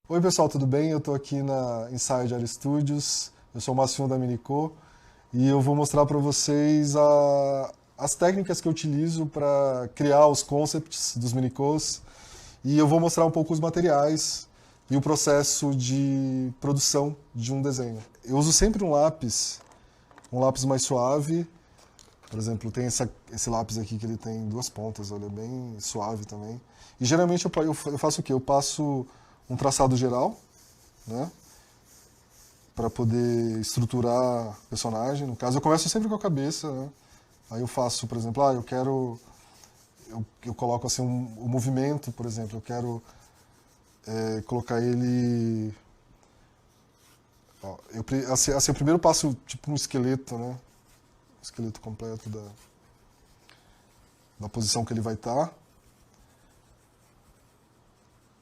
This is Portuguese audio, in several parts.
Oi pessoal, tudo bem? Eu estou aqui na Inside Art Studios, eu sou o Massinho da Minico e eu vou mostrar para vocês as técnicas que eu utilizo para criar os concepts dos Minicos e eu vou mostrar um pouco os materiais e o processo de produção de um desenho. Eu uso sempre um lápis mais suave, por exemplo, tem esse lápis aqui que ele tem duas pontas, olha, é bem suave também. E geralmente eu faço o quê? Eu passo um traçado geral, né? Para poder estruturar o personagem. No caso, eu começo sempre com a cabeça, né? Aí eu faço, por exemplo, eu coloco assim o movimento, por exemplo, eu quero colocar ele. Ó, assim, eu primeiro passo tipo um esqueleto, né? Um esqueleto completo da posição que ele vai estar.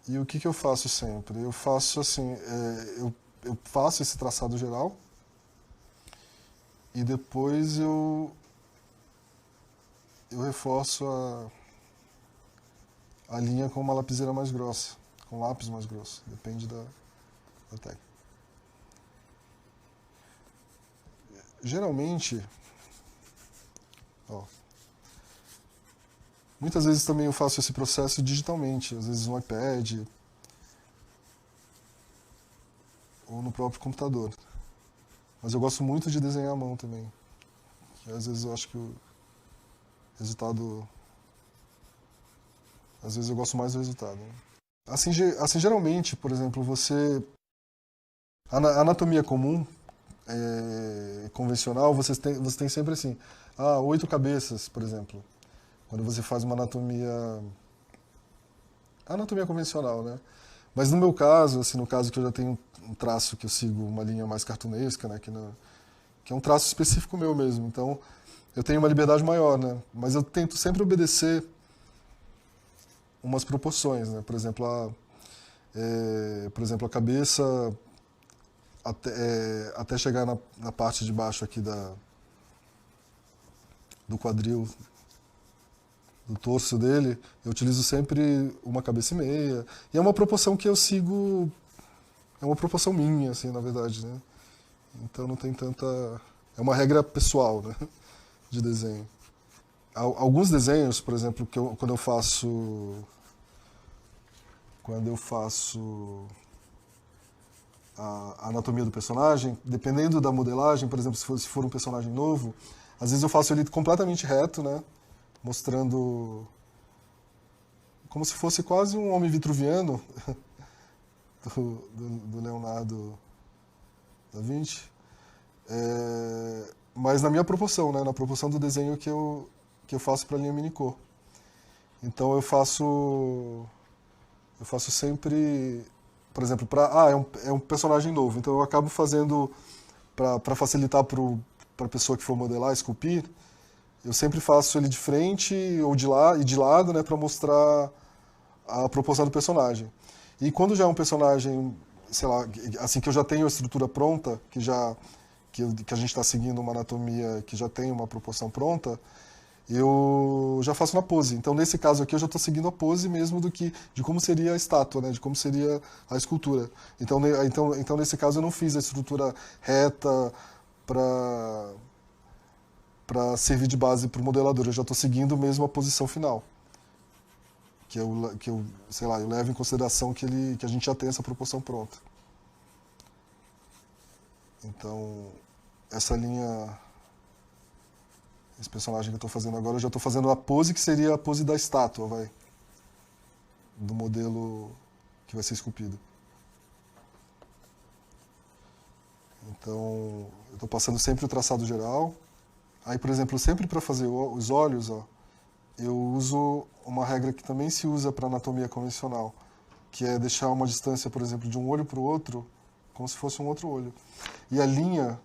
E o que eu faço sempre? Eu faço assim, eu faço esse traçado geral e depois eu reforço a linha com uma lapiseira mais grossa, com lápis mais grosso, depende da técnica. Geralmente, ó, muitas vezes também eu faço esse processo digitalmente, às vezes no iPad ou no próprio computador. Mas eu gosto muito de desenhar à mão também, que às vezes eu acho que o resultado, às vezes eu gosto mais do resultado, né? Assim, geralmente, por exemplo, a anatomia comum, convencional, você tem sempre assim, 8 cabeças, por exemplo. Quando você faz uma anatomia convencional, né? Mas no meu caso, assim, no caso que eu já tenho um traço que eu sigo uma linha mais cartunesca, né? Que é um traço específico meu mesmo. Então, eu tenho uma liberdade maior, né? Mas eu tento sempre obedecer umas proporções, né? Por exemplo, a cabeça até chegar na parte de baixo aqui do quadril, do torso dele, eu utilizo sempre uma cabeça e meia. E é uma proporção que eu sigo, é uma proporção minha, assim, na verdade, né? Então não tem tanta... É uma regra pessoal, né? De desenho. Alguns desenhos, por exemplo, quando eu faço a anatomia do personagem, dependendo da modelagem, por exemplo, se for um personagem novo, às vezes eu faço ele completamente reto, né? Mostrando como se fosse quase um homem vitruviano do Leonardo da Vinci, mas na minha proporção, né? Na proporção do desenho que eu faço para a linha Minicô. Então eu faço sempre, por exemplo, é um personagem novo, então eu acabo fazendo para facilitar para a pessoa que for modelar, esculpir, eu sempre faço ele de frente ou de lado, né, para mostrar a proporção do personagem. E quando já é um personagem, sei lá, assim que eu já tenho a estrutura pronta, que a gente está seguindo uma anatomia que já tem uma proporção pronta, eu já faço na pose. Então, nesse caso aqui, eu já estou seguindo a pose mesmo de como seria a estátua, né? De como seria a escultura. Então, nesse caso, eu não fiz a estrutura reta para servir de base para o modelador. Eu já estou seguindo mesmo a posição final. Sei lá, eu levo em consideração que a gente já tem essa proporção pronta. Então, essa linha, esse personagem que eu estou fazendo agora, eu já estou fazendo a pose que seria a pose da estátua, vai, do modelo que vai ser esculpido. Então, eu estou passando sempre o traçado geral. Aí, por exemplo, sempre para fazer os olhos, ó, eu uso uma regra que também se usa para anatomia convencional, que é deixar uma distância, por exemplo, de um olho para o outro, como se fosse um outro olho. E a linha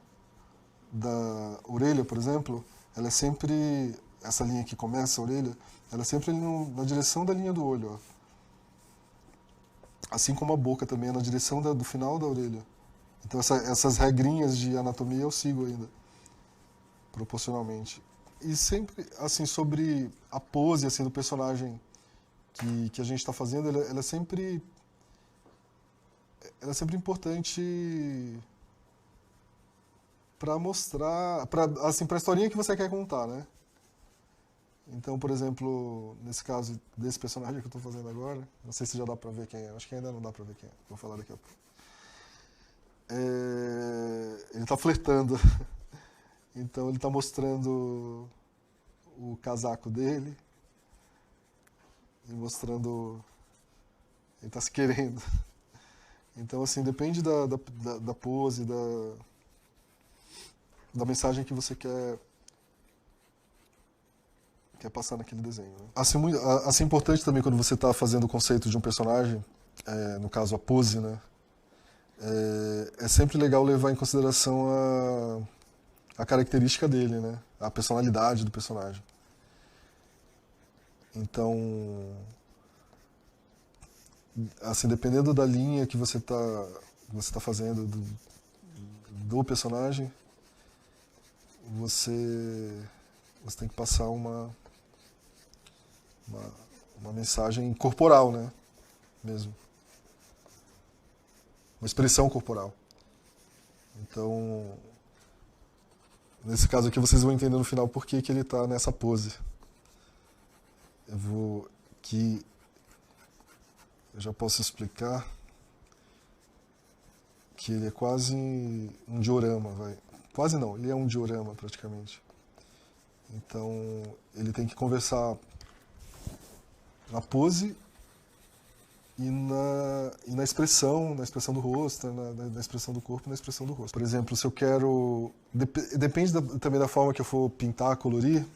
da orelha, por exemplo, ela é sempre, essa linha que começa a orelha, ela é sempre na direção da linha do olho, ó. Assim como a boca também é na direção do final da orelha. Então essas regrinhas de anatomia eu sigo ainda, proporcionalmente. E sempre, assim, sobre a pose, assim, do personagem que a gente está fazendo, ela é sempre ela é sempre importante para mostrar, para assim, para a historinha que você quer contar, né? Então, por exemplo, nesse caso desse personagem que eu estou fazendo agora, não sei se já dá pra ver quem é, acho que ainda não dá pra ver quem é, vou falar daqui a pouco. Ele tá flertando, então ele tá mostrando o casaco dele e mostrando, ele tá se querendo. Então, assim, depende da pose, da mensagem que você quer passar naquele desenho. Né? Assim, importante também quando você está fazendo o conceito de um personagem, no caso a pose, né? É sempre legal levar em consideração a característica dele, né? A personalidade do personagem. Então, assim, dependendo da linha que você tá fazendo do personagem, você tem que passar uma mensagem corporal, né? Mesmo. Uma expressão corporal. Então, nesse caso aqui vocês vão entender no final por que ele está nessa pose. Eu já posso explicar que ele é quase um diorama, vai. Quase não, ele é um diorama praticamente. Então, ele tem que conversar na pose e na expressão do rosto, na expressão do corpo e na expressão do rosto. Por exemplo, se eu quero... Depende também da forma que eu for pintar, colorir.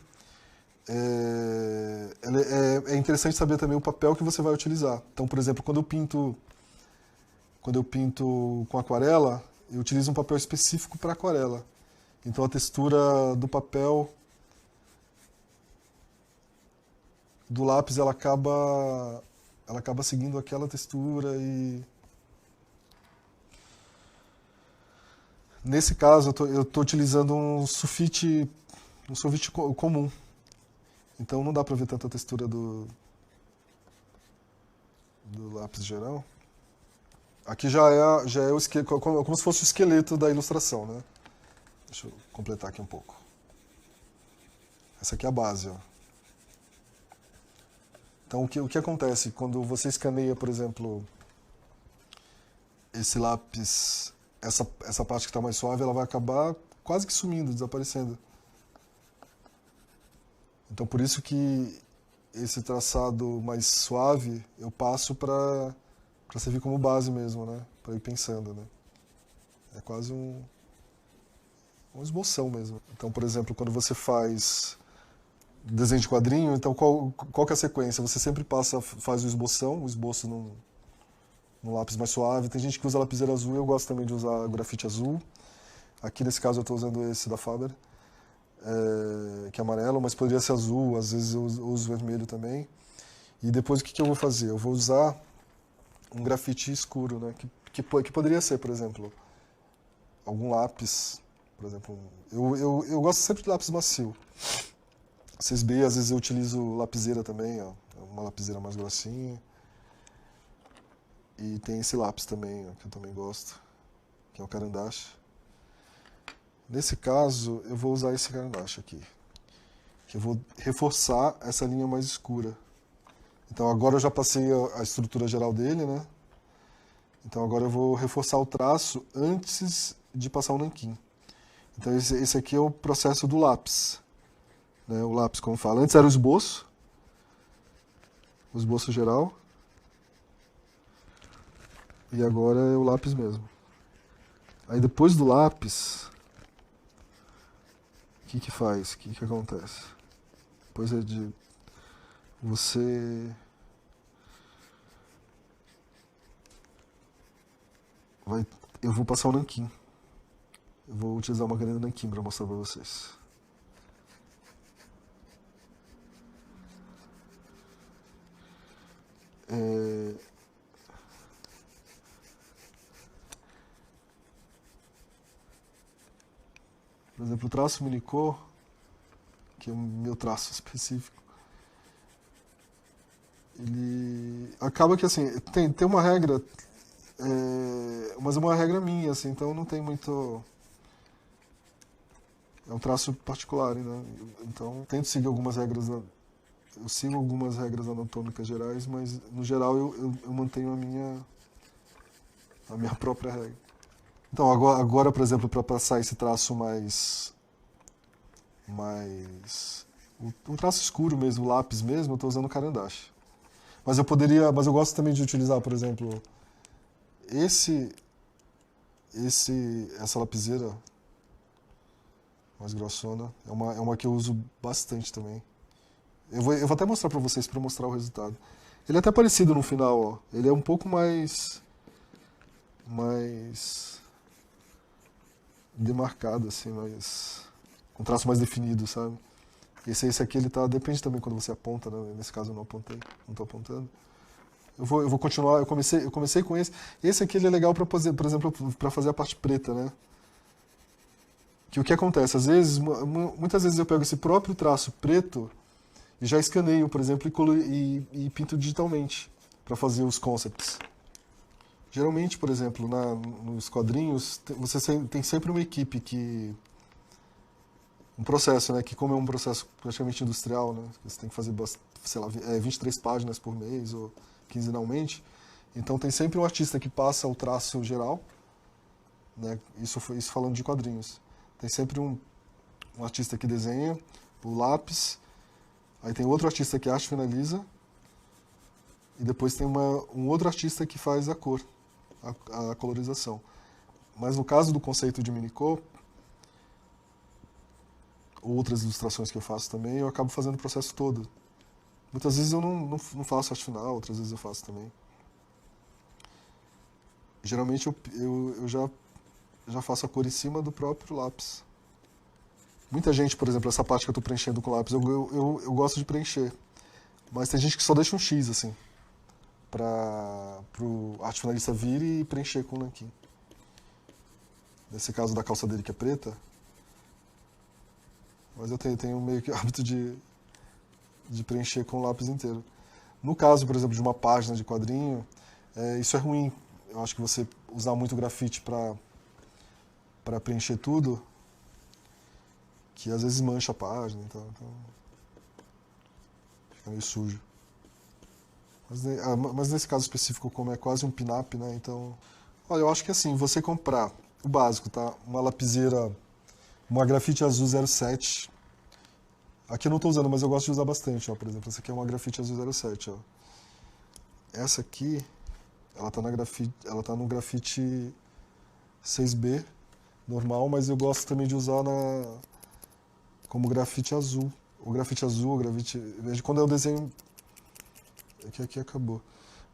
É interessante saber também o papel que você vai utilizar. Então, por exemplo, quando eu pinto com aquarela, eu utilizo um papel específico para aquarela. Então, a textura do papel do lápis, ela acaba seguindo aquela textura e... Nesse caso, eu tô utilizando um sulfite comum. Então não dá pra ver tanta textura do lápis geral. Aqui já é o esqueleto, como se fosse o esqueleto da ilustração, né? Deixa eu completar aqui um pouco. Essa aqui é a base, ó. Então, o que acontece quando você escaneia, por exemplo, esse lápis, essa parte que está mais suave, ela vai acabar quase que sumindo, desaparecendo. Então, por isso que esse traçado mais suave eu passo para servir como base mesmo, né? Para ir pensando, né? É quase um esboção mesmo. Então, por exemplo, quando você faz desenho de quadrinho, então qual que é a sequência? Você sempre faz o esboço no lápis mais suave. Tem gente que usa lapiseira azul, eu gosto também de usar grafite azul. Aqui nesse caso eu estou usando esse da Faber, que é amarelo, mas poderia ser azul, às vezes eu uso vermelho também. E depois o que eu vou fazer? Eu vou usar um grafite escuro, né? Que poderia ser, por exemplo, algum lápis, por exemplo, eu gosto sempre de lápis macio. 6B, às vezes eu utilizo lapiseira também, ó, uma lapiseira mais grossinha. E tem esse lápis também, ó, que eu também gosto, que é o Caran-d'Ache. Nesse caso, eu vou usar esse Caran-d'Ache aqui, que eu vou reforçar essa linha mais escura. Então agora eu já passei a estrutura geral dele, né? Então agora eu vou reforçar o traço antes de passar o nanquim. Então esse aqui é o processo do lápis. Né, o lápis, como fala. Antes era o esboço geral, e agora é o lápis mesmo. Aí depois do lápis, o que faz? O que acontece? Depois eu vou passar o nanquim. Eu vou utilizar uma caneta nanquim para mostrar para vocês. Por exemplo, o traço Minicô, que é o meu traço específico, ele acaba que assim, tem uma regra Mas é uma regra minha, assim, então não tem muito... É um traço particular, né? Então, tento seguir algumas regras, eu sigo algumas regras anatômicas gerais, mas no geral eu mantenho a minha própria regra. Então, agora por exemplo, para passar esse traço um traço escuro mesmo, o lápis mesmo, eu estou usando carandache. Mas eu gosto também de utilizar, por exemplo, esse, essa lapiseira mais grossona, é uma que eu uso bastante também. Eu vou até mostrar pra vocês, pra mostrar o resultado. Ele é até parecido no final, ó. Ele é um pouco mais demarcado, assim, com traço mais definido, sabe? Esse aqui, ele tá, depende também quando você aponta, né? Nesse caso eu não apontei, não tô apontando. Eu vou continuar, eu comecei com esse. Esse aqui ele é legal pra fazer, por exemplo, pra fazer a parte preta, né? Que o que acontece, às vezes, muitas vezes eu pego esse próprio traço preto e já escaneio, por exemplo, e pinto digitalmente para fazer os concepts. Geralmente, por exemplo, nos quadrinhos, você tem sempre uma equipe um processo, né? Que como é um processo praticamente industrial, né? Você tem que fazer, sei lá, 23 páginas por mês ou quinzenalmente. Então tem sempre um artista que passa o traço geral, né? Isso falando de quadrinhos. Tem sempre um artista que desenha, o lápis, aí tem outro artista que arte finaliza, e depois tem um outro artista que faz a cor, a colorização. Mas no caso do conceito de Minicô, outras ilustrações que eu faço também, eu acabo fazendo o processo todo. Muitas vezes eu não faço arte final, outras vezes eu faço também. Geralmente eu já faço a cor em cima do próprio lápis. Muita gente, por exemplo, essa parte que eu estou preenchendo com lápis, eu gosto de preencher. Mas tem gente que só deixa um X, assim, para o arte finalista vir e preencher com o nanquim. Nesse caso da calça dele, que é preta. Mas eu tenho meio que o hábito de preencher com o lápis inteiro. No caso, por exemplo, de uma página de quadrinho, isso é ruim. Eu acho que você usar muito grafite para preencher tudo, que às vezes mancha a página, então fica meio sujo. Mas nesse caso específico, como é quase um pin-up, né? Então, olha, eu acho que assim, você comprar o básico, tá? Uma lapiseira, uma grafite azul 07. Aqui eu não estou usando, mas eu gosto de usar bastante, ó. Por exemplo, essa aqui é uma grafite azul 07, ó. Essa aqui, ela tá no grafite 6B normal, mas eu gosto também de usar como grafite azul. O grafite azul, o grafite... Quando eu desenho... Aqui acabou.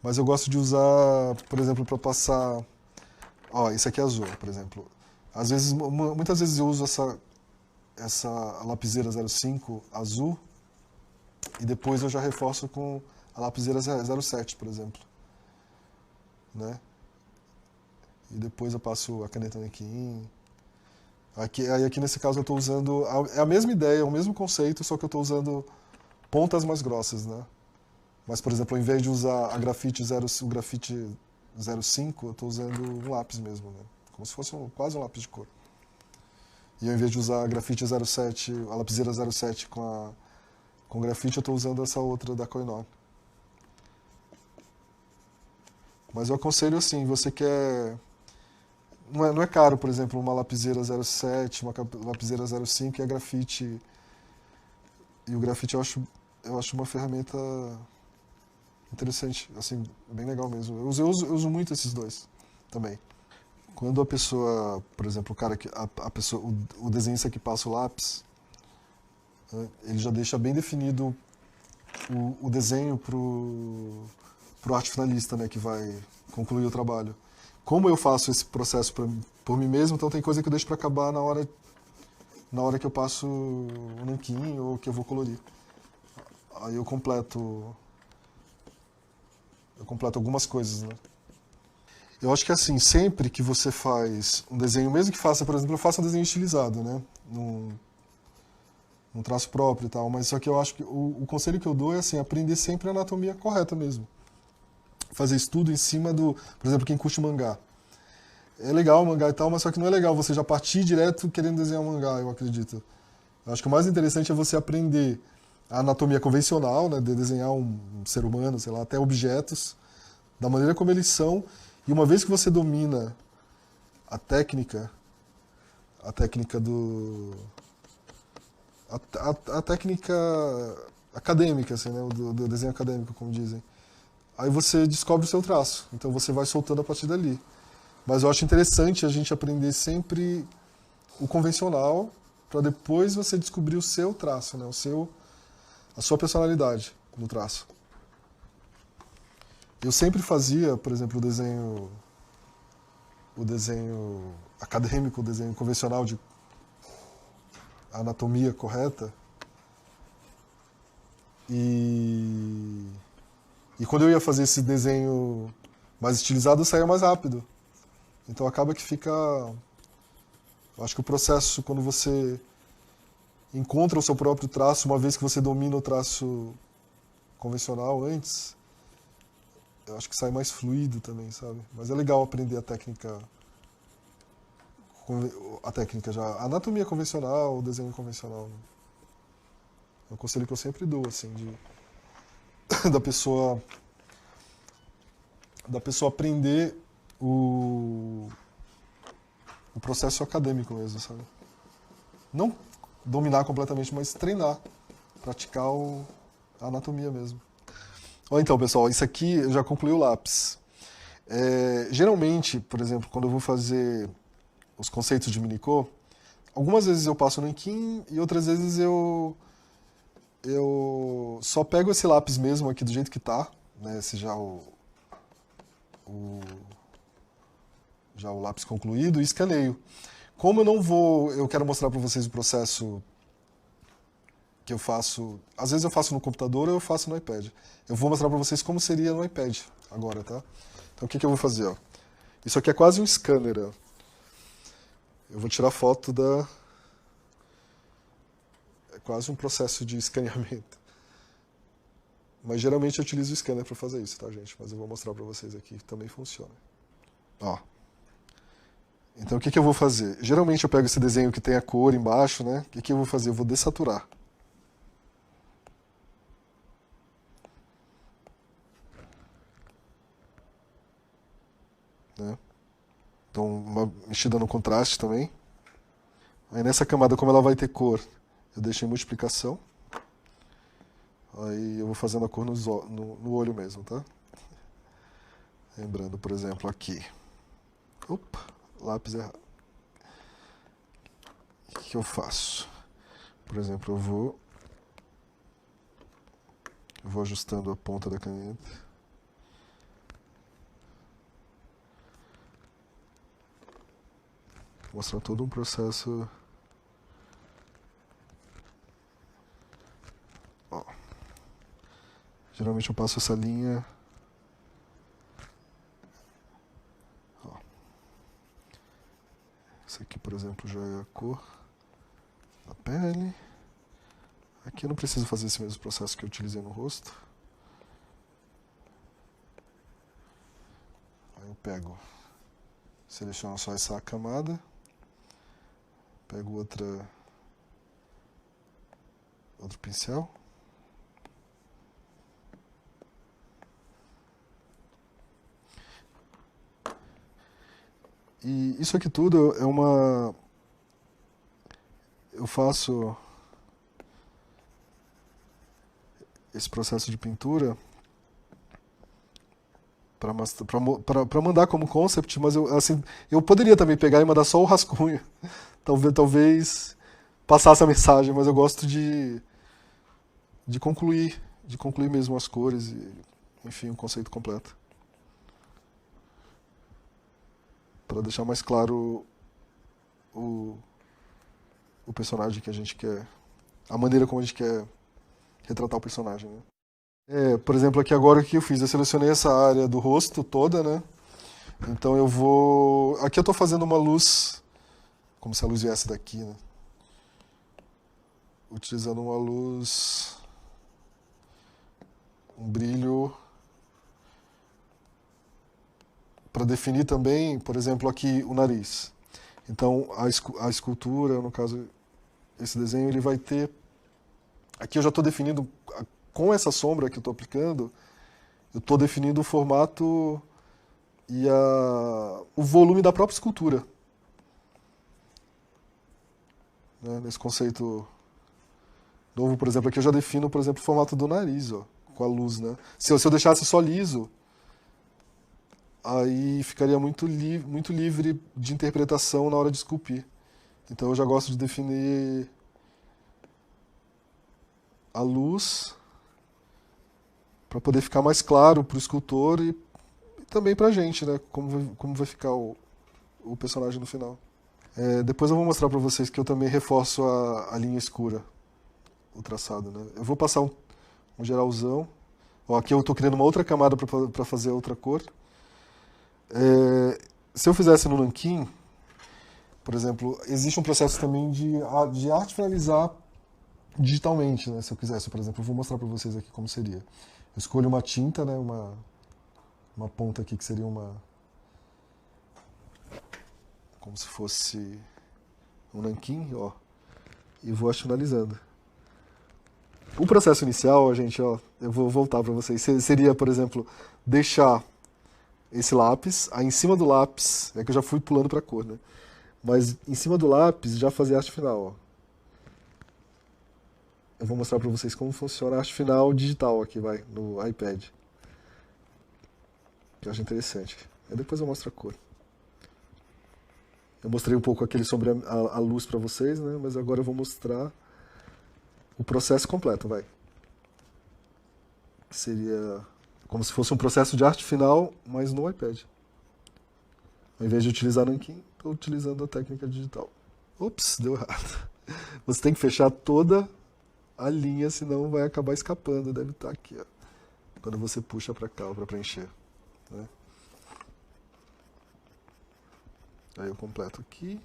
Mas eu gosto de usar, por exemplo, para passar... Ó, esse aqui é azul, por exemplo. Muitas vezes eu uso essa lapiseira 05 azul e depois eu já reforço com a lapiseira 07, por exemplo. Né? E depois eu passo a caneta Nanquim. Aqui nesse caso eu estou usando... É a mesma ideia, é o mesmo conceito, só que eu estou usando pontas mais grossas, né? Mas, por exemplo, ao invés de usar o grafite 05, eu estou usando um lápis mesmo, né? Como se fosse quase um lápis de cor. E ao invés de usar a grafite 07, a lapiseira 07 com grafite, eu estou usando essa outra da Koh-i-Noor. Mas eu aconselho assim, você quer... Não é caro, por exemplo, uma lapiseira 07, uma lapiseira 05 e a grafite... E o grafite eu acho uma ferramenta interessante, assim, bem legal mesmo. Eu uso muito esses dois também. Quando a pessoa, por exemplo, o desenhista que passa o lápis, ele já deixa bem definido o desenho pro arte finalista, né, que vai concluir o trabalho. Como eu faço esse processo por mim mesmo, então tem coisa que eu deixo para acabar na hora que eu passo o nanquim ou que eu vou colorir. Aí eu completo algumas coisas, né? Eu acho que assim, sempre que você faz um desenho, mesmo que faça, por exemplo, eu faço um desenho estilizado, né? Num traço próprio e tal, mas só que eu acho que o conselho que eu dou é assim, aprender sempre a anatomia correta mesmo. fazer estudo em cima do, por exemplo, quem curte mangá. É legal o mangá e tal, mas só que não é legal você já partir direto querendo desenhar um mangá, eu acredito. Eu acho que o mais interessante é você aprender a anatomia convencional, né, de desenhar um ser humano, sei lá, até objetos, da maneira como eles são, e uma vez que você domina a técnica do a técnica acadêmica, assim, né, do desenho acadêmico, como dizem. Aí você descobre o seu traço, então você vai soltando a partir dali. Mas eu acho interessante a gente aprender sempre o convencional para depois você descobrir o seu traço, né, a sua personalidade no traço. Eu sempre fazia, por exemplo, o desenho acadêmico, o desenho convencional de anatomia correta. E quando eu ia fazer esse desenho mais estilizado, saía mais rápido. Então acaba que fica... Eu acho que o processo, quando você encontra o seu próprio traço, uma vez que você domina o traço convencional antes, eu acho que sai mais fluido também, sabe? Mas é legal aprender a técnica já, a anatomia convencional, o desenho convencional. É um conselho que eu sempre dou, assim, da pessoa aprender o processo acadêmico mesmo, sabe? Não dominar completamente, mas treinar, praticar a anatomia mesmo. Ó, então, pessoal, isso aqui eu já concluí o lápis. Geralmente, por exemplo, quando eu vou fazer os conceitos de Minikô, algumas vezes eu passo no Inkin e outras vezes eu só pego esse lápis mesmo aqui do jeito que tá, né? Esse já já o lápis concluído e escaneio. Como eu quero mostrar para vocês o processo que eu faço, às vezes eu faço no computador ou eu faço no iPad. Eu vou mostrar para vocês como seria no iPad agora, tá? Então o que eu vou fazer, ó? Isso aqui é quase um scanner, ó. Eu vou tirar foto é quase um processo de escaneamento. Mas geralmente eu utilizo o scanner para fazer isso, tá, gente? Mas eu vou mostrar para vocês aqui, também funciona. Ó. Então o que eu vou fazer? Geralmente eu pego esse desenho que tem a cor embaixo, né? O que eu vou fazer? Eu vou dessaturar. Né? Então uma mexida no contraste também. Aí nessa camada, como ela vai ter cor, eu deixo em multiplicação. Aí eu vou fazendo a cor no olho mesmo, tá? Lembrando, por exemplo, aqui. Opa, lápis errado. O que eu faço? Por exemplo, eu vou ajustando a ponta da caneta. Vou mostrar todo um processo. Ó. Geralmente eu passo essa linha. Ó. Esse aqui, por exemplo, já é a cor da pele. Aqui eu não preciso fazer esse mesmo processo que eu utilizei no rosto. Aí eu pego, seleciono só essa camada, pego outro pincel. E isso aqui tudo é eu faço esse processo de pintura para mandar como concept, mas eu poderia também pegar e mandar só o rascunho. Talvez passar essa mensagem, mas eu gosto de concluir mesmo as cores e, enfim, o conceito completo. Para deixar mais claro o personagem que a gente quer, a maneira como a gente quer retratar o personagem, né? Por exemplo, aqui agora o que eu fiz? Eu selecionei essa área do rosto toda, né? Então eu vou... Aqui eu estou fazendo uma luz, como se a luz viesse daqui, né? Utilizando uma luz... um brilho definir também, por exemplo, aqui o nariz. Então, a escultura, no caso, esse desenho, ele vai ter... Aqui eu já estou definindo, com essa sombra que eu estou aplicando, eu estou definindo o formato e o volume da própria escultura. Né? Nesse conceito novo, por exemplo, aqui eu já defino, por exemplo, o formato do nariz, ó, com a luz. Né? Se eu deixasse só liso, aí ficaria muito livre de interpretação na hora de esculpir. Então eu já gosto de definir a luz para poder ficar mais claro para o escultor e também para a gente, né? Como vai ficar o personagem no final. Depois eu vou mostrar para vocês que eu também reforço a linha escura, o traçado. Né? Eu vou passar um geralzão. Ó, aqui eu estou criando uma outra camada para fazer outra cor. Se eu fizesse no nanquim, por exemplo, existe um processo também de arte finalizar digitalmente, né? Se eu quisesse, por exemplo, eu vou mostrar para vocês aqui como seria. Eu escolho uma tinta, né? Uma ponta aqui que seria como se fosse um nanquim, ó, e vou finalizando. O processo inicial, gente, ó, eu vou voltar para vocês, seria, por exemplo, deixar esse lápis, aí em cima do lápis, é que eu já fui pulando para a cor, né? Mas em cima do lápis já fazer a arte final, ó. Eu vou mostrar para vocês como funciona a arte final digital aqui, vai, no iPad. Que eu acho interessante. Aí depois eu mostro a cor. Eu mostrei um pouco aquele sobre a luz para vocês, né? Mas agora eu vou mostrar o processo completo, vai. Seria como se fosse um processo de arte final, mas no iPad. Ao invés de utilizar nanquim, estou utilizando a técnica digital. Ops, deu errado. Você tem que fechar toda a linha, senão vai acabar escapando. Deve estar aqui, ó, quando você puxa para cá para preencher. Né? Aí eu completo aqui.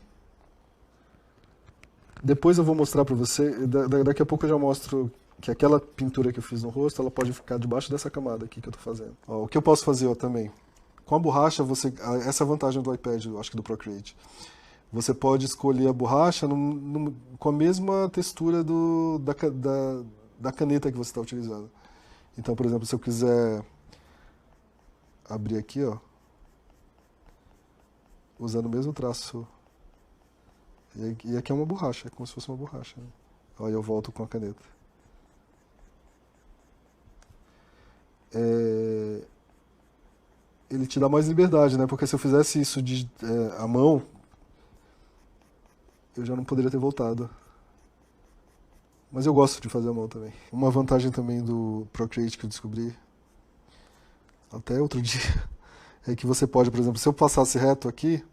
Depois eu vou mostrar para você, daqui a pouco eu já mostro que aquela pintura que eu fiz no rosto, ela pode ficar debaixo dessa camada aqui que eu estou fazendo. Ó, o que eu posso fazer ó, também? Com a borracha, essa é a vantagem do iPad, acho que do Procreate. Você pode escolher a borracha com a mesma textura da caneta que você está utilizando. Então, por exemplo, se eu quiser abrir aqui, ó, usando o mesmo traço. E aqui é uma borracha, é como se fosse uma borracha. Né? Aí eu volto com a caneta. Ele te dá mais liberdade, né? Porque se eu fizesse isso à mão, eu já não poderia ter voltado. Mas eu gosto de fazer à mão também. Uma vantagem também do Procreate que eu descobri, até outro dia, é que você pode, por exemplo, se eu passasse reto aqui,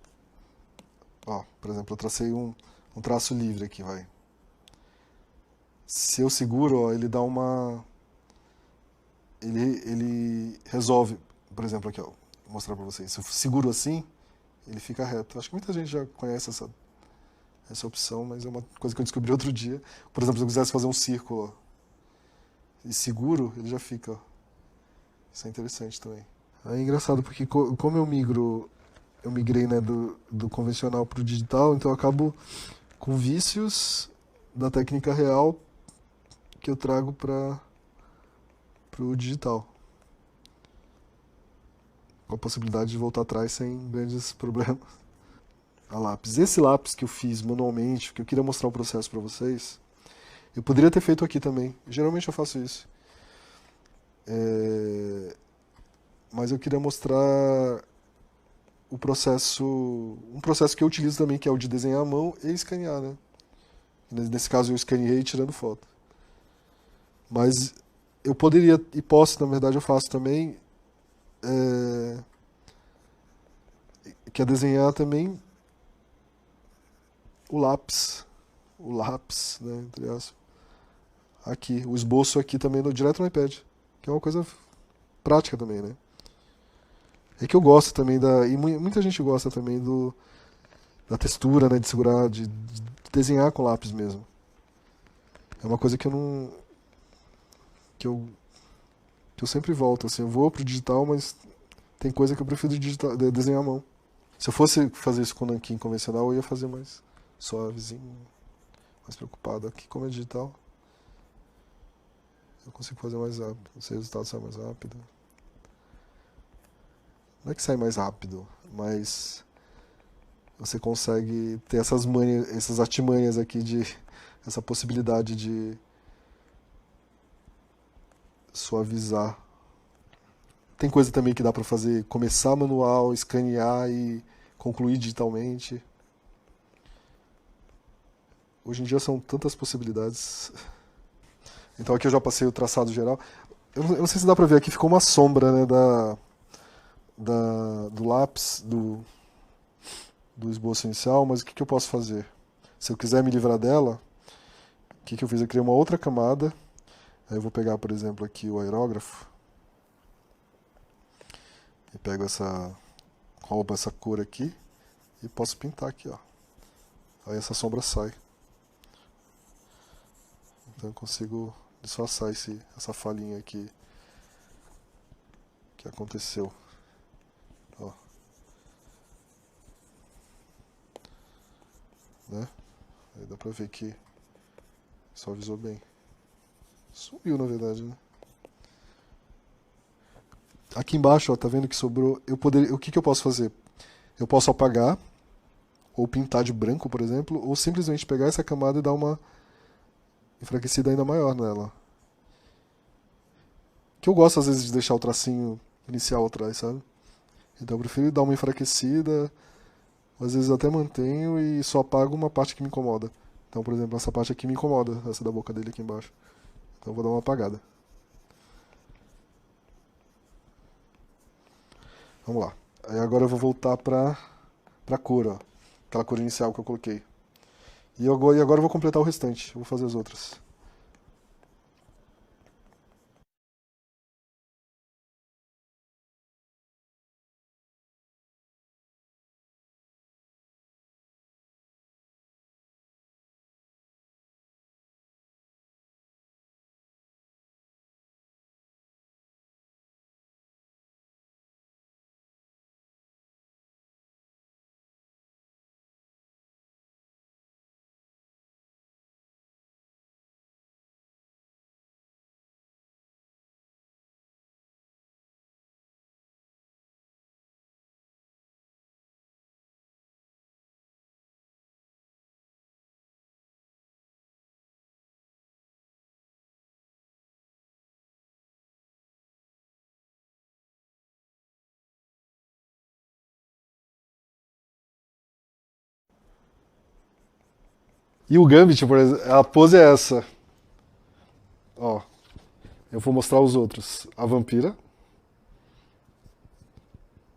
ó, por exemplo, eu tracei um traço livre aqui, vai. Se eu seguro, ó, ele dá uma... Ele resolve, por exemplo, aqui, ó, vou mostrar pra vocês. Se eu seguro assim, ele fica reto. Acho que muita gente já conhece essa opção, mas é uma coisa que eu descobri outro dia. Por exemplo, se eu quisesse fazer um círculo, ó, e seguro, ele já fica, ó. Isso é interessante também. É engraçado, porque como eu migrei, né, do convencional para o digital, então eu acabo com vícios da técnica real que eu trago para o digital. Com a possibilidade de voltar atrás sem grandes problemas. A lápis. Esse lápis que eu fiz manualmente, que eu queria mostrar o processo para vocês, eu poderia ter feito aqui também. Geralmente eu faço isso. Mas eu queria mostrar um processo que eu utilizo também, que é o de desenhar à mão e escanear, né? Nesse caso eu escaneei tirando foto. Mas eu poderia, e posso, na verdade eu faço também, que é desenhar também o lápis, né, entre aspas. Aqui, o esboço aqui também, direto no iPad, que é uma coisa prática também, né? É que eu gosto também e muita gente gosta também da textura, né, de segurar, de desenhar com lápis mesmo. É uma coisa que eu não... que eu sempre volto, assim, eu vou pro digital, mas Tem coisa que eu prefiro desenhar à mão. Se eu fosse fazer isso com nanquim convencional, eu ia fazer mais suavezinho, mais preocupado. Aqui, como é digital, eu consigo fazer mais rápido. Os resultados saem mais rápido. Não é que sai mais rápido, mas você consegue ter essas manhas, essas artimanhas aqui de essa possibilidade de suavizar. Tem coisa também que dá pra fazer, começar manual, escanear e concluir digitalmente. Hoje em dia são tantas possibilidades. Então aqui eu já passei o traçado geral. Eu não sei se dá pra ver, aqui ficou uma sombra, né, do lápis, do esboço inicial, mas o que eu posso fazer? Se eu quiser me livrar dela, o que eu fiz? Eu criei uma outra camada. Aí eu vou pegar, por exemplo, aqui o aerógrafo. E pego roubo essa cor aqui e posso pintar aqui, ó. Aí essa sombra sai. Então eu consigo disfarçar essa falhinha aqui que aconteceu. Ó. Né? Aí dá pra ver que suavizou bem. Sumiu, na verdade, né? Aqui embaixo, ó, tá vendo que sobrou? O que eu posso fazer? Eu posso apagar, ou pintar de branco, por exemplo, ou simplesmente pegar essa camada e dar uma enfraquecida ainda maior nela. Que eu gosto, às vezes, de deixar o tracinho inicial atrás, sabe? Então eu prefiro dar uma enfraquecida, às vezes até mantenho e só apago uma parte que me incomoda. Então, por exemplo, essa parte aqui me incomoda, essa da boca dele aqui embaixo. Então eu vou dar uma apagada. Vamos lá. Aí agora eu vou voltar pra cor, ó. Aquela cor inicial que eu coloquei. E agora eu vou completar o restante. Eu vou fazer as outras. E o Gambit, por exemplo, a pose é essa. Ó, eu vou mostrar os outros. A vampira,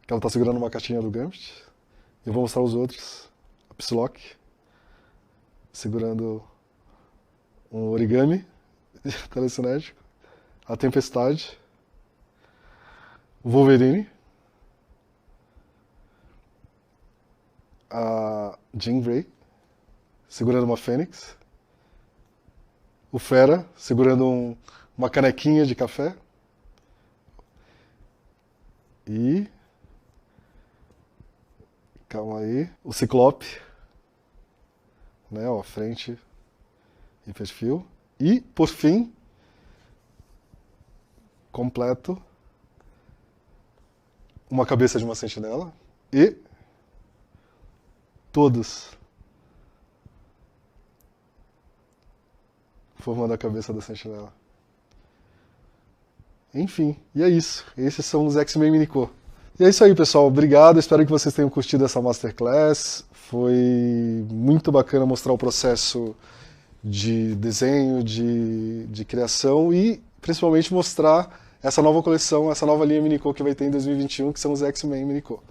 que ela tá segurando uma caixinha do Gambit. Eu vou mostrar os outros. A Psylocke, segurando um origami telecinético. A Tempestade. O Wolverine. A Jean Grey, segurando uma fênix. O Fera, segurando uma canequinha de café. E... calma aí. O Ciclope, né, ó, frente e perfil. E, por fim, completo, uma cabeça de uma sentinela e todos formando a cabeça da sentinela. Enfim, e é isso. Esses são os X-Men Minicô. E é isso aí, pessoal. Obrigado. Espero que vocês tenham curtido essa Masterclass. Foi muito bacana mostrar o processo de desenho, de criação e principalmente mostrar essa nova coleção, essa nova linha Minicô que vai ter em 2021, que são os X-Men Minicô.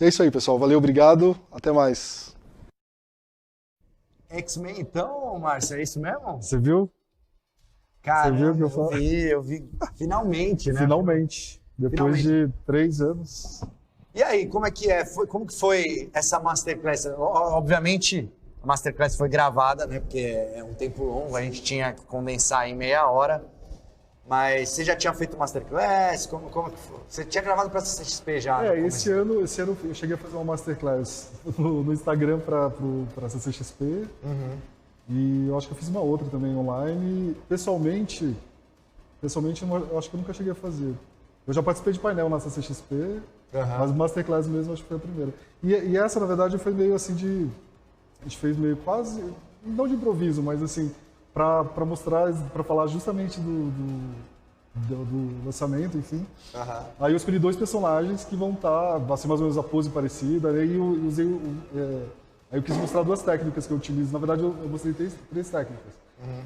E é isso aí, pessoal. Valeu, obrigado. Até mais. X-Men, então, Márcio, é isso mesmo? Você viu? Cara, Você viu o que eu falei? eu vi. Finalmente, né? Finalmente. Depois de 3 anos. E aí, como é que é? Como que foi essa Masterclass? Obviamente, a Masterclass foi gravada, né? Porque é um tempo longo, a gente tinha que condensar em meia hora. Mas você já tinha feito Masterclass? Como que foi? Você tinha gravado para a CCXP já? Esse ano eu cheguei a fazer uma Masterclass no Instagram para a CCXP. E eu acho que eu fiz uma outra também online. Pessoalmente eu acho que eu nunca cheguei a fazer. Eu já participei de painel na CCXP, mas Masterclass mesmo acho que foi a primeira. E essa, na verdade, foi meio assim a gente fez meio quase, não de improviso, mas assim, para mostrar, para falar justamente do lançamento, enfim. Aí eu escolhi 2 personagens que vão estar, assim, mais ou menos a pose parecida, aí eu usei, aí eu quis mostrar 2 técnicas que eu utilizo. Na verdade, eu mostrei 3 técnicas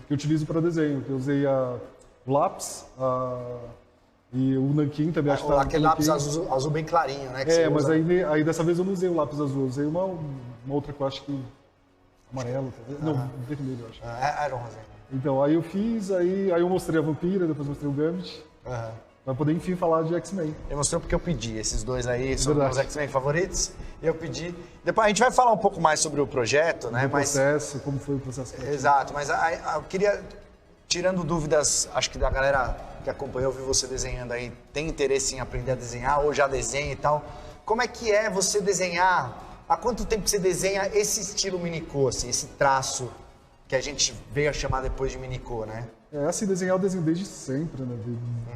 que eu utilizo para desenho, que eu usei o lápis, e o nanquim também, acho que tá aquele lápis azul bem clarinho, né? Que mas aí dessa vez eu não usei o lápis azul, eu usei uma outra que eu acho que amarelo, não, vermelho, eu acho. Era um rosinha. Então, aí eu fiz, aí eu mostrei a Vampira, depois mostrei o Gambit, pra poder, enfim, falar de X-Men. Ele mostrou porque eu pedi, esses 2 aí são meus X-Men favoritos, eu pedi. Depois a gente vai falar um pouco mais sobre o projeto, né? O processo, como foi o processo. Exato, mas eu queria, tirando dúvidas, acho que da galera que acompanhou, viu você desenhando aí, tem interesse em aprender a desenhar, ou já desenha e tal. Como é que é você desenhar? Há quanto tempo que você desenha esse estilo Minicô, assim, esse traço que a gente veio a chamar depois de Minicô, né? Assim, desenhar eu desenho desde sempre, né?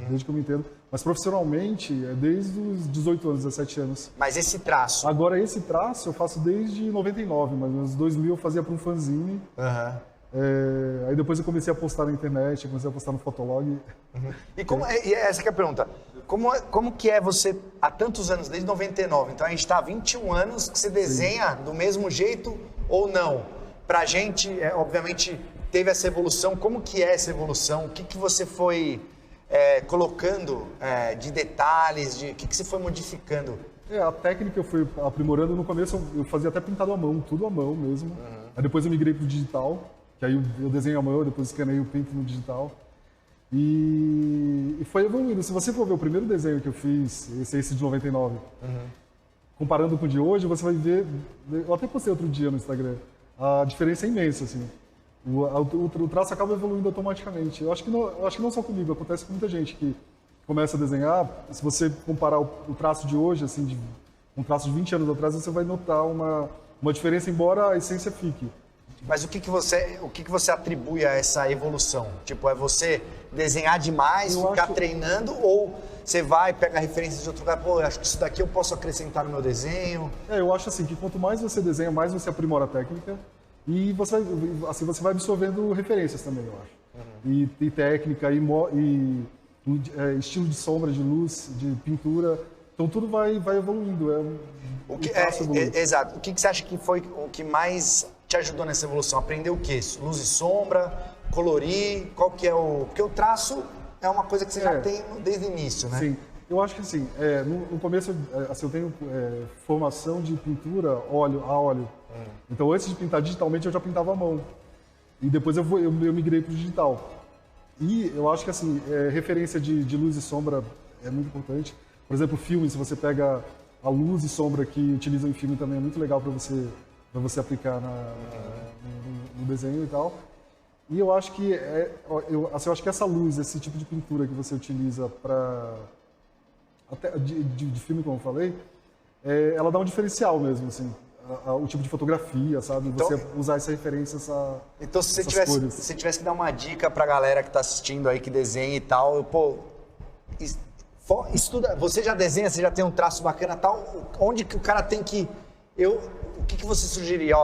Desde que eu me entendo. Mas profissionalmente, é desde os 18 anos, 17 anos. Mas esse traço? Agora, esse traço eu faço desde 99, mas nos 2000 eu fazia para um fanzine. Aí depois eu comecei a postar na internet, comecei a postar no Fotolog. E essa que é a pergunta. Como que é você, há tantos anos, desde 99, então a gente está há 21 anos que você desenha do mesmo jeito ou não? Pra gente, obviamente, teve essa evolução. Como que é essa evolução? O que você foi colocando de detalhes? O que você foi modificando? A técnica eu fui aprimorando. No começo eu fazia até pintado à mão, tudo à mão mesmo. Aí depois eu migrei pro digital, que aí eu desenho à mão, depois escaneio o pinto no digital. E foi evoluindo. Se você for ver o primeiro desenho que eu fiz, esse de 99, comparando com o de hoje, você vai ver... Eu até postei outro dia no Instagram. A diferença é imensa, assim. O traço acaba evoluindo automaticamente. Eu acho que não só comigo, acontece com muita gente que começa a desenhar. Se você comparar o traço de hoje, assim, um traço de 20 anos atrás, você vai notar uma diferença, embora a essência fique. Mas o que você atribui a essa evolução? Tipo, é você desenhar demais, ficar treinando, ou você vai, pega referências de outro lugar, pô, acho que isso daqui eu posso acrescentar no meu desenho? Eu acho assim, que quanto mais você desenha, mais você aprimora a técnica, e você vai absorvendo referências também, eu acho. E técnica, e estilo de sombra, de luz, de pintura, então tudo vai evoluindo. Exato. O que você acha que foi o que mais te ajudou nessa evolução? Aprender o quê? Luz e sombra, colorir, qual que é porque o traço é uma coisa que você já tem desde o início, né? Sim, eu acho que assim, no começo, assim, eu tenho formação de pintura óleo a óleo. Então antes de pintar digitalmente eu já pintava à mão. E depois eu migrei para o digital. E eu acho que assim, referência de luz e sombra é muito importante. Por exemplo, filme, se você pega a luz e sombra que utilizam em filme também é muito legal para você aplicar no desenho e tal. E eu acho que eu acho que essa luz, esse tipo de pintura que você utiliza até de filme, como eu falei, ela dá um diferencial mesmo, assim, o tipo de fotografia, sabe? Então, você usar essa referência, então, se você tivesse que dar uma dica pra galera que tá assistindo aí, que desenha e tal, estuda, você já desenha, você já tem um traço bacana e tal, onde que o cara tem que... O que você sugeriria?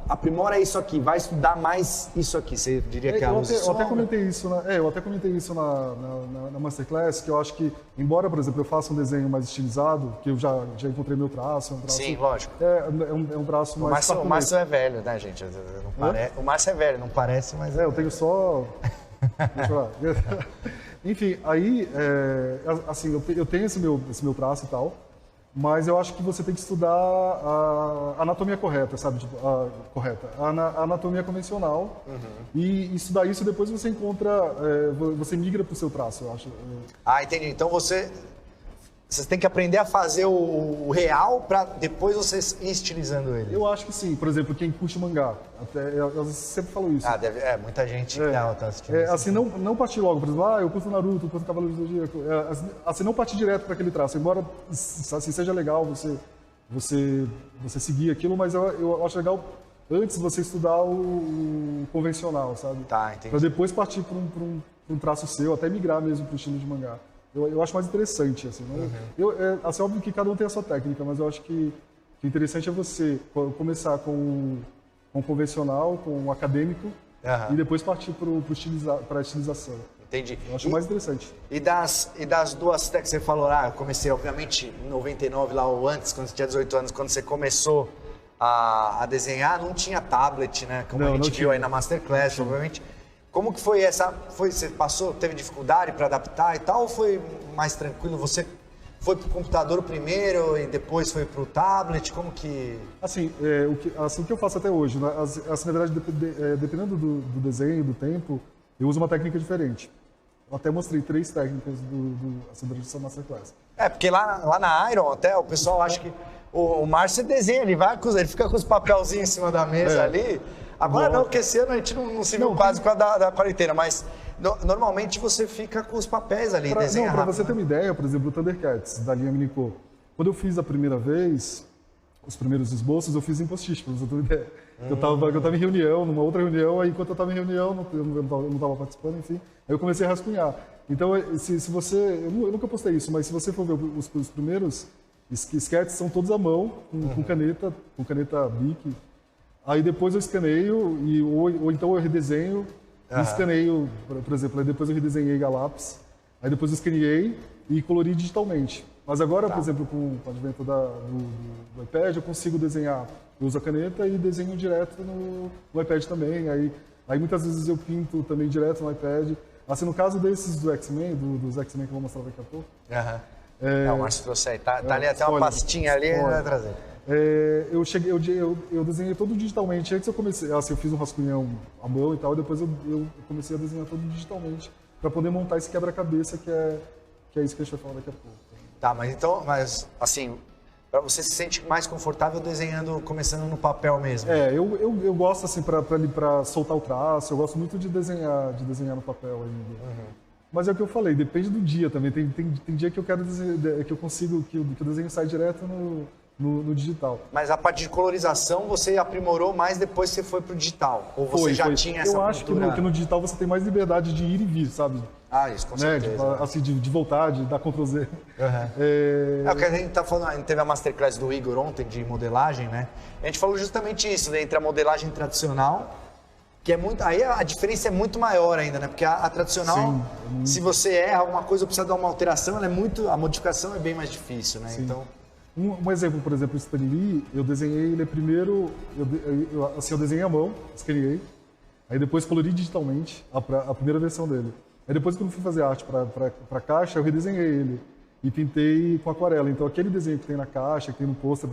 Aprimora isso aqui, vai estudar mais isso aqui. Você diria que é a luz e sombra? Eu até comentei isso na Masterclass, que eu acho que, embora, por exemplo, eu faça um desenho mais estilizado, que eu já encontrei meu traço, é um traço... Sim, lógico. É um traço mais... O Márcio é velho, né, gente? O Márcio é velho, não parece, mas... eu tenho só... Deixa eu ver. Enfim, aí, assim, eu tenho esse meu traço e tal, mas eu acho que você tem que estudar a anatomia correta, sabe? Tipo, a anatomia convencional. E estudar isso, depois você encontra, você migra para o seu traço, eu acho. Entendi. Então você Vocês têm que aprender a fazer o real para depois vocês ir estilizando ele. Eu acho que sim. Por exemplo, quem curte mangá, até, eu sempre falo isso. Muita gente tá assistindo. Assim, não partir logo, por exemplo, eu curto Naruto, eu curto Cavaleiros do Zodíaco. Assim, não partir direto para aquele traço. Embora assim, seja legal você seguir aquilo, mas eu acho legal antes você estudar o convencional, sabe? Tá, entendi. Para depois partir para um traço seu, até migrar mesmo para o estilo de mangá. Eu acho mais interessante, assim. Né? Assim, óbvio que cada um tem a sua técnica, mas eu acho que o interessante é você começar com o convencional, com o acadêmico, e depois partir para a estilização. Entendi. Eu acho mais interessante. E das duas técnicas que você falou, eu comecei, obviamente, em 99, lá ou antes, quando você tinha 18 anos, quando você começou a desenhar, não tinha tablet, né? Como a gente viu aí na Masterclass, obviamente. Como que foi você teve dificuldade para adaptar e tal, ou foi mais tranquilo? Você foi pro computador primeiro e depois foi pro tablet? Como que... Assim, o que eu faço até hoje, né? Na verdade, dependendo do desenho, do tempo, eu uso uma técnica diferente. Eu até mostrei 3 técnicas durante essa Masterclass. Porque lá na Iron, até, o pessoal acha que o Márcio desenha, ele fica com os papelzinhos em cima da mesa ali. Agora não, porque esse ano a gente não se viu quase com a da quarentena, mas normalmente você fica com os papéis ali, desenha rápido. Para você ter uma ideia, por exemplo, o Thundercats, da linha Minico. Quando eu fiz a primeira vez, os primeiros esboços, eu fiz em post-it, para você ter uma ideia. Eu tava em reunião, numa outra reunião, aí enquanto eu estava em reunião, eu não estava participando, enfim, aí eu comecei a rascunhar. Então, se você... Eu nunca postei isso, mas se você for ver os primeiros sketches, são todos à mão, com caneta Bic. Aí depois eu escaneio, ou então eu redesenho, e escaneio, por exemplo, aí depois eu redesenhei Galápis, aí depois eu escaneei e colori digitalmente. Mas agora, por exemplo, com o advento do iPad, eu consigo desenhar, eu uso a caneta e desenho direto no iPad também, aí muitas vezes eu pinto também direto no iPad. Assim, no caso desses do X-Men, dos X-Men que eu vou mostrar daqui a pouco. O Márcio trouxe aí, tá ali até uma pastinha ali, vai trazer. Eu desenhei tudo digitalmente. Antes eu comecei, assim, eu fiz um rascunhão à mão e tal, e depois eu comecei a desenhar tudo digitalmente para poder montar esse quebra-cabeça que é isso que a gente vai falar daqui a pouco. Tá, mas assim, para você se sente mais confortável desenhando, começando no papel mesmo? Eu gosto assim para soltar o traço. Eu gosto muito de desenhar no papel ainda. Mas é o que eu falei, depende do dia também. Tem dia que eu quero desenhar, que eu consigo que o desenho sai direto no digital. Mas a parte de colorização você aprimorou mais depois que você foi pro digital? Ou você já tinha essa Eu acho que no digital você tem mais liberdade de ir e vir, sabe? Isso, com certeza. Assim, de voltar, de dar Ctrl Z. O que a gente tá falando, a gente teve a Masterclass do Igor ontem de modelagem, né? A gente falou justamente isso, né? Entre a modelagem tradicional, que é muito... Aí a diferença é muito maior ainda, né? Porque a tradicional, se você erra alguma coisa ou precisa dar uma alteração, a modificação é bem mais difícil, né? Sim. Então... Um exemplo, por exemplo, o Stan Lee, eu desenhei ele primeiro, eu desenhei à mão, escaneei, aí depois colori digitalmente a primeira versão dele. Aí depois quando fui fazer arte para caixa, eu redesenhei ele e pintei com aquarela. Então aquele desenho que tem na caixa, que tem no pôster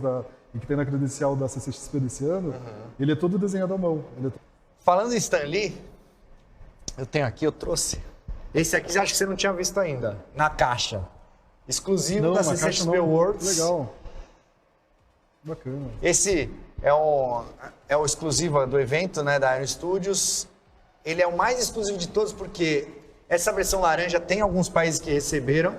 e que tem na credencial da CCXP desse ano, ele é todo desenhado à mão. Falando em Stan Lee, eu trouxe. Esse aqui acho que você não tinha visto ainda, na caixa. Exclusivo da CCXP Awards. Legal. Bacana. Esse é o exclusivo do evento, né, da Iron Studios. Ele é o mais exclusivo de todos porque essa versão laranja tem alguns países que receberam.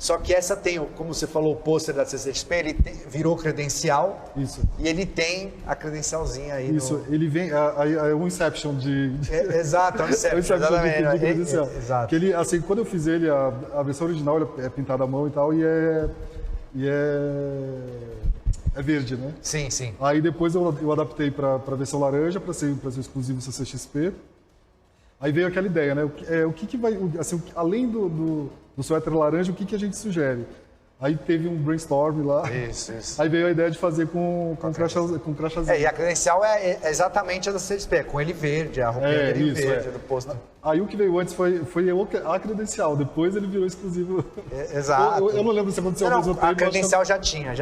Só que essa tem, como você falou, o pôster da CCXP, ele virou credencial. Isso. E ele tem a credencialzinha aí. Isso, ele vem, é um Inception de... Exato, é um Inception, exatamente. De credencial. Exato. Que ele, assim, quando eu fiz ele, a versão original é pintada à mão e tal, e é verde, né? Sim, sim. Aí depois eu adaptei para a versão laranja, para ser exclusivo CCXP. Aí veio aquela ideia, né? O que vai, assim, além do suéter laranja, o que a gente sugere? Aí teve um brainstorm lá. Isso. Aí veio a ideia de fazer com crachazinho. E a credencial é exatamente a da CCXP, com ele verde, a roupinha dele verde, do posto. Aí o que veio antes foi a credencial, depois ele virou exclusivo. Exato. Eu não lembro se aconteceu ao mesmo tempo. A credencial já tinha.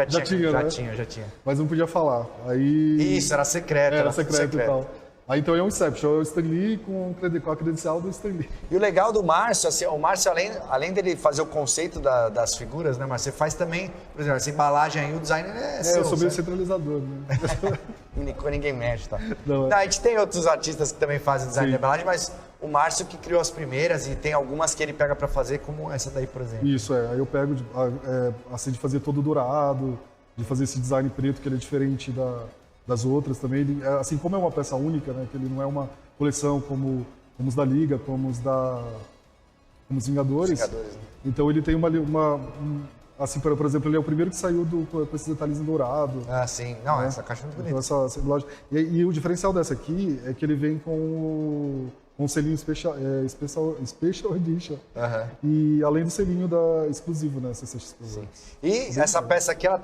Mas não podia falar. Aí... Isso, era secreto. Era secreto e tal. Aí então é um Inception, é o Stan Lee com a credencial do Stan Lee. E o legal do Márcio, assim, o Márcio, além dele fazer o conceito das figuras, né, Márcio? Você faz também, por exemplo, essa embalagem aí, o designer é seu. Eu sou meio certo? centralizador, né? Ninguém mexe, tá? Não, A gente tem outros artistas que também fazem design Sim. de embalagem, mas o Márcio que criou as primeiras e tem algumas que ele pega pra fazer, como essa daí, por exemplo. Isso, aí eu pego assim, de fazer todo dourado, de fazer esse design preto que ele é diferente das outras também. Ele, assim, como é uma peça única, né, que ele não é uma coleção como os da Liga, como os Vingadores. Né? Então ele tem assim, por exemplo, ele é o primeiro que saiu com esse detalhes em dourado. Ah, sim. Não, né? essa caixa é muito Então, bonita. essa embalagem. E o diferencial dessa aqui é que ele vem com um selinho special edition. Aham. E além do selinho exclusivo, né? CCXP. E essa peça aqui, ela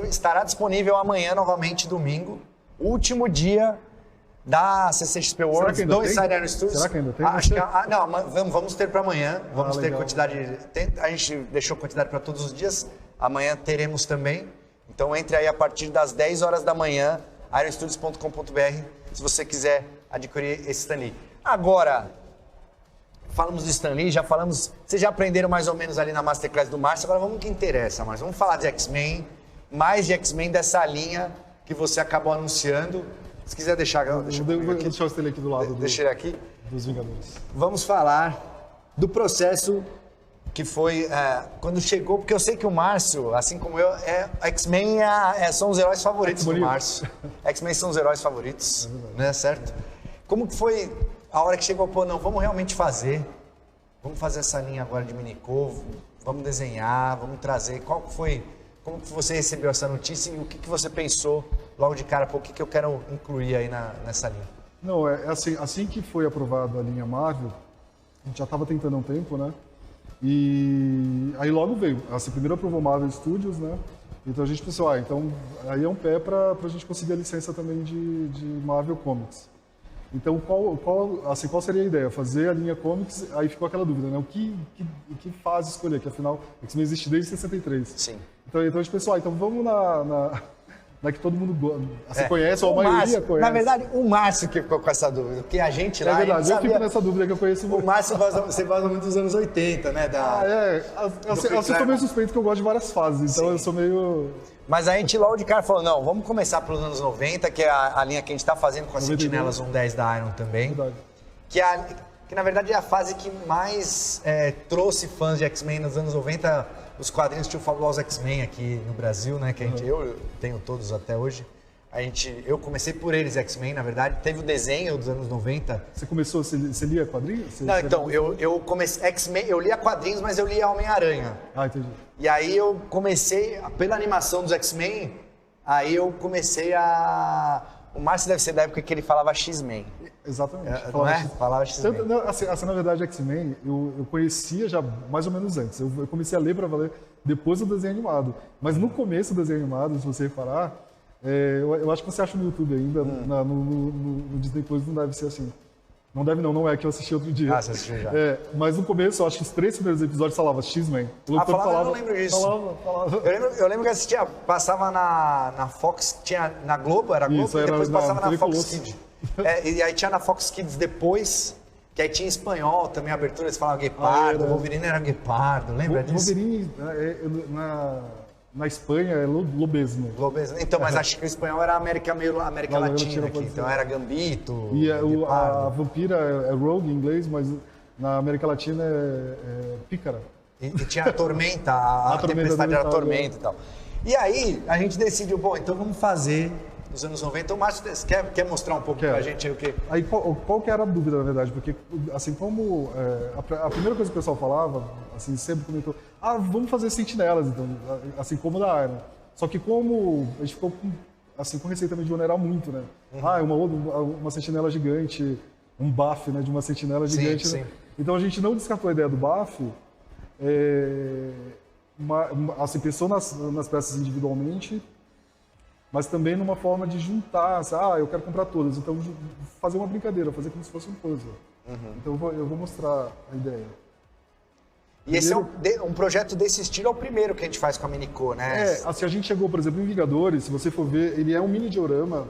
estará disponível amanhã, novamente, domingo, último dia da CCXP World ainda do tem? Inside Iron Studios. Será que ainda tem? Acho que, não, vamos ter para amanhã. Vamos ter legal. quantidade. A gente deixou quantidade para todos os dias. Amanhã teremos também. Então entre aí a partir das 10 horas da manhã, ironstudios.com.br, se você quiser adquirir esse Stan Lee. Agora, falamos de Stan Lee, já falamos. Vocês já aprenderam mais ou menos ali na Masterclass do Márcio. Agora vamos no que interessa, Márcio. Vamos falar de X-Men, mais de X-Men dessa linha que você acabou anunciando. Se quiser deixar Deixa eu Stan Lee aqui do lado deixa ele aqui. dos Vingadores. Vamos falar do processo que foi quando chegou, porque eu sei que o Márcio, assim como eu, X-Men são os heróis favoritos do Márcio. X-Men são os heróis favoritos, né, certo? Como que foi a hora que chegou, pô, não, vamos realmente vamos fazer essa linha agora de Minico, vamos desenhar, vamos trazer, como que você recebeu essa notícia e o que você pensou logo de cara, pô, o que eu quero incluir aí nessa linha? Não, assim que foi aprovada a linha Marvel, a gente já estava tentando há um tempo, né? E aí logo veio. Assim, primeiro aprovou Marvel Studios, né? Então a gente pensou, então aí é um pé para a gente conseguir a licença também de Marvel Comics. Então qual seria a ideia? Fazer a linha Comics, aí ficou aquela dúvida, né? O que fase escolher? Que afinal, X-Men existe desde 63. Sim. Então a gente pensou, então vamos na que todo mundo conhece, ou a maioria Márcio, conhece. Na verdade, o Márcio que ficou com essa dúvida, porque a gente lá... É verdade, eu sabia, fico nessa dúvida que eu conheço o Márcio você gosta muito dos anos 80, né? Eu sou meio suspeito que eu gosto de várias fases, então eu sou meio... Mas a gente logo de cara falou, não, vamos começar pelos anos 90, que é a linha que a gente está fazendo com as 92. Sentinelas 110 da Iron também. Verdade. Que na verdade é a fase que mais trouxe fãs de X-Men nos anos 90. Os quadrinhos tinham o Fabuloso X-Men aqui no Brasil, né? Que eu tenho todos até hoje. Eu comecei por eles, X-Men, na verdade. Teve o desenho dos anos 90. Você começou, você lia quadrinhos? Não, então, eu comecei X-Men, eu lia quadrinhos, mas eu lia Homem-Aranha. Ah, entendi. E aí eu comecei, pela animação dos X-Men, aí eu comecei a... O Márcio deve ser da época que ele falava X-Men. Exatamente. Falava X-Men. Assim, na verdade, X-Men eu conhecia já mais ou menos antes. Eu comecei a ler para valer depois do desenho animado. Mas no começo do desenho animado, se você reparar, eu acho que você acha no YouTube ainda, no Disney Plus não deve ser assim. Não deve não é que eu assisti outro dia. Ah, você assistiu já. Mas no começo, eu acho que os 3 primeiros episódios falavam X-Men. Eu não lembro disso. Falava. Eu lembro que assistia, passava na Fox, tinha na Globo, era Globo, Isso, e depois passava na Fox Colosso. Kids. E aí tinha na Fox Kids depois, que aí tinha em espanhol também, a abertura, eles falavam Guepardo, o Wolverine era Guepardo, lembra disso? Wolverine, na Espanha, é Lobesno. Então, mas acho que o espanhol era América Latina aqui, pode então ser. era Gambito, E a Guepardo. vampira é Rogue em inglês, mas na América Latina é Pícara. E tinha a Tormenta, a Tempestade era a Tormenta e tal. E aí, a gente decidiu, bom, então vamos fazer nos anos 90. O Márcio quer mostrar um pouco pra gente aí o quê? Aí qual que era a dúvida, na verdade? Porque, assim, como a primeira coisa que o pessoal falava, assim, sempre comentou, vamos fazer sentinelas, então, assim, como da Iron. Só que como a gente ficou com receio também de onerar muito, né? Uma sentinela gigante, um buff, né, de uma sentinela gigante. Sim. Né? Então a gente não descartou a ideia do buff, assim, pensou nas peças individualmente, mas também numa forma de juntar, eu quero comprar todas, então fazer uma brincadeira, fazer como se fosse um puzzle. Então eu vou mostrar a ideia. E esse é um projeto desse estilo, é o primeiro que a gente faz com a Minico, né? Assim, a gente chegou, por exemplo, em Vingadores, se você for ver, ele é um mini diorama,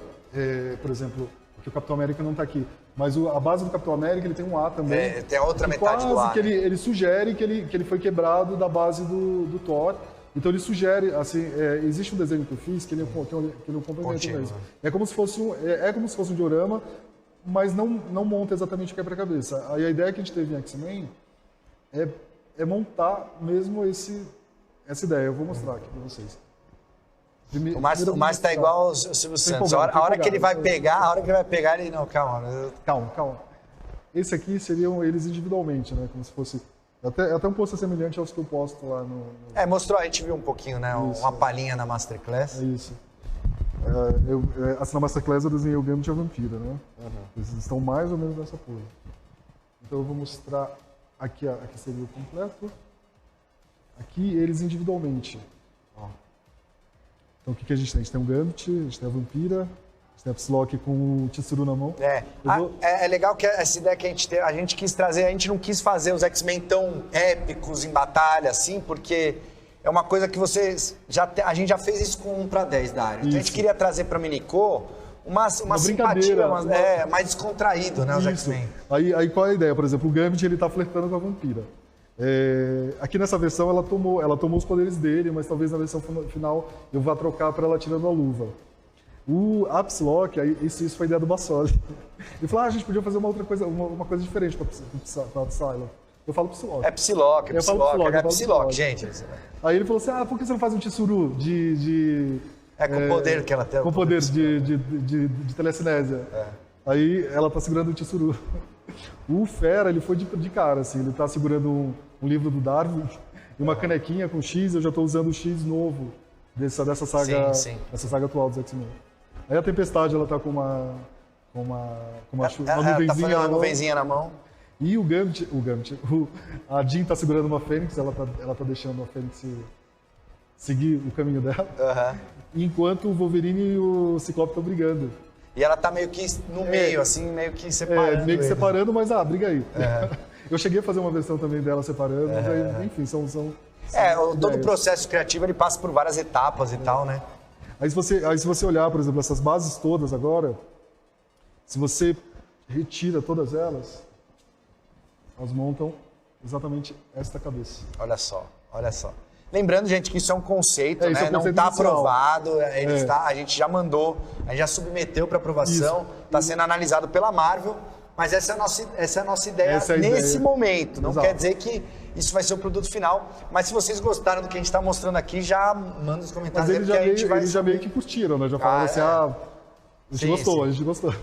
por exemplo, que o Capitão América não está aqui. Mas a base do Capitão América, ele tem um A também. Tem a outra metade do A. Que ele sugere que ele foi quebrado da base do Thor. Então ele sugere, assim, existe um desenho que eu fiz que ele é um complemento mesmo. É como se fosse um diorama, mas não monta exatamente o quebra-cabeça. Aí a ideia que a gente teve em X-Men é montar mesmo essa ideia. Eu vou mostrar aqui para vocês. O Márcio está igual ao Silvio Santos. A hora que ele vai pegar, ele... Não, calma. Calma. Esse aqui seriam eles individualmente, né? Como se fosse... Até um posto semelhante aos que eu posto lá no... mostrou, a gente viu um pouquinho, né? Isso, uma palhinha na Masterclass. É isso. Assim, na Masterclass eu desenhei o Gambit e a Vampira, né? Eles estão mais ou menos nessa pose. Então eu vou mostrar aqui seria o completo. Aqui eles individualmente. Ó. Então o que a gente tem? A gente tem o Gambit, a gente tem a Vampira, a gente tem a Psylocke com o Chizuru na mão. É legal que essa ideia que a gente quis trazer, a gente não quis fazer os X-Men tão épicos em batalha, assim, porque é uma coisa que a gente já fez isso com 1 para 10 da área. Então a gente queria trazer para Minicô uma simpatia, mais descontraído, né, os X-Men. Aí qual é a ideia? Por exemplo, o Gambit, ele tá flertando com a Vampira. Aqui nessa versão ela tomou os poderes dele, mas talvez na versão final eu vá trocar para ela tirando a luva. A Psylocke, isso foi ideia do Bassoli. Ele falou, a gente podia fazer uma outra coisa, uma coisa diferente para a Psylocke. Eu falo Psylocke. É Psylocke, gente. Aí ele falou assim, por que você não faz um Chizuru com o poder que ela tem. Com poder de telecinésia. Aí ela tá segurando o Chizuru. O Fera, ele foi de cara, assim, ele tá segurando um livro do Darwin e uma canequinha com X, eu já tô usando o X novo dessa saga, essa saga atual dos X-Men. Aí a Tempestade, ela tá com uma nuvenzinha na mão. E a Jean tá segurando uma Fênix, ela tá deixando a Fênix seguir o caminho dela, enquanto o Wolverine e o Ciclope estão brigando. E ela tá meio que no meio, assim, meio que separando. Meio que separando, mas briga aí. Eu cheguei a fazer uma versão também dela separando, mas aí, enfim, são todo o processo criativo ele passa por várias etapas e tal, né? Aí se você olhar, por exemplo, essas bases todas agora, se você retira todas elas montam exatamente esta cabeça. Olha só. Lembrando, gente, que isso é um conceito, né? Não está aprovado, a gente já mandou, a gente já submeteu para aprovação, está sendo analisado pela Marvel, mas essa é a nossa ideia nesse momento. Não quer dizer que isso vai ser o produto final, mas se vocês gostaram do que a gente está mostrando aqui, já manda nos comentários. Mas eles já meio que curtiram, né? Já falaram assim, a gente gostou.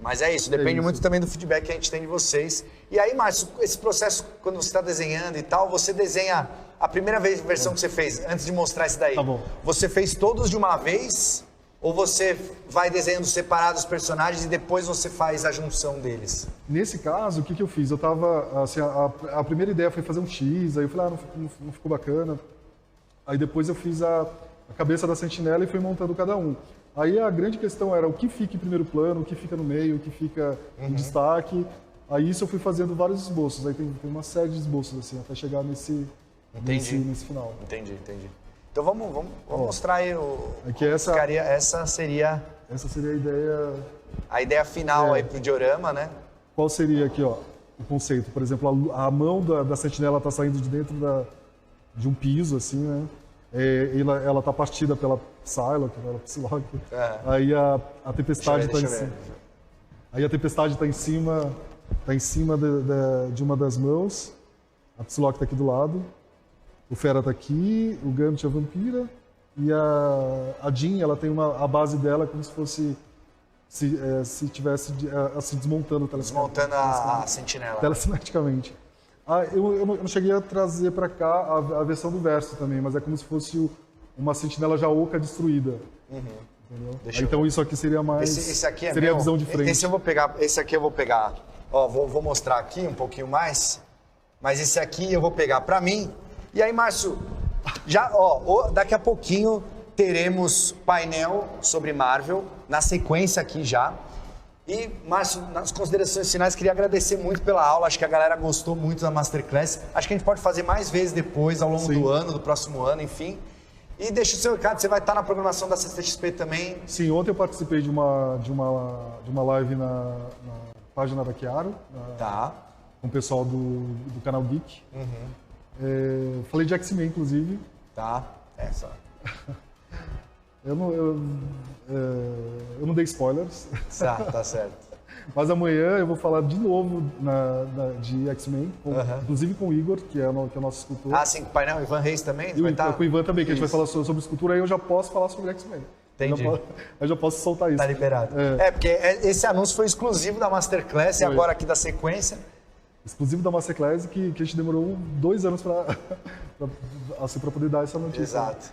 Mas é isso, depende muito também do feedback que a gente tem de vocês. E aí, Márcio, esse processo, quando você está desenhando e tal, você desenha a primeira versão que você fez, antes de mostrar isso daí. Tá bom. Você fez todos de uma vez ou você vai desenhando separados os personagens e depois você faz a junção deles? Nesse caso, o que eu fiz? Eu tava, assim, a primeira ideia foi fazer um X, aí eu falei, não ficou bacana. Aí depois eu fiz a cabeça da sentinela e fui montando cada um. Aí a grande questão era o que fica em primeiro plano, o que fica no meio, o que fica em destaque. Aí isso eu fui fazendo vários esboços. Aí tem uma série de esboços, assim, até chegar nesse final. Entendi. Então vamos mostrar aí essa seria a ideia. A ideia final aí pro diorama, né? Qual seria aqui, ó, o conceito? Por exemplo, a mão da sentinela está saindo de dentro de um piso, assim, né? Ela tá partida pela Psylocke, pela Psylocke. Aí a tempestade está em cima. Aí a tempestade está em cima, de uma das mãos. A Psylocke está aqui do lado. O Fera está aqui, o Gambit é a Vampira. E a Jean, ela tem a base dela como se fosse se tivesse assim, desmontando a sentinela. Telecineticamente. Eu não cheguei a trazer para cá a versão do verso também, mas é como se fosse uma sentinela já oca destruída. Entendeu? Então isso aqui seria mais. Esse aqui seria a visão de frente. Esse aqui eu vou pegar. Ó, vou mostrar aqui um pouquinho mais. Mas esse aqui eu vou pegar para mim. E aí, Márcio, daqui a pouquinho teremos painel sobre Marvel na sequência aqui já. E, Márcio, nas considerações finais, queria agradecer muito pela aula. Acho que a galera gostou muito da Masterclass. Acho que a gente pode fazer mais vezes depois, ao longo do ano, do próximo ano, enfim. E deixa o seu recado, você vai estar na programação da CCXP também. Sim, ontem eu participei de uma live na página da Chiaro, Tá. com o pessoal do canal Geek. Falei de X-Men, inclusive. Tá. Essa. Eu não dei spoilers, Tá certo. mas amanhã eu vou falar de novo de X-Men, inclusive com o Igor, que é o nosso escultor. Ah, sim, com o painel Ivan Reis também? E com o Ivan também, que a gente vai Isso. falar sobre escultura, aí eu já posso falar sobre X-Men. Entendi. Eu já posso soltar isso. Tá liberado. Porque esse anúncio foi exclusivo da Masterclass e agora aqui da sequência. Exclusivo da Masterclass, que a gente demorou 2 anos para poder dar essa notícia. Exato.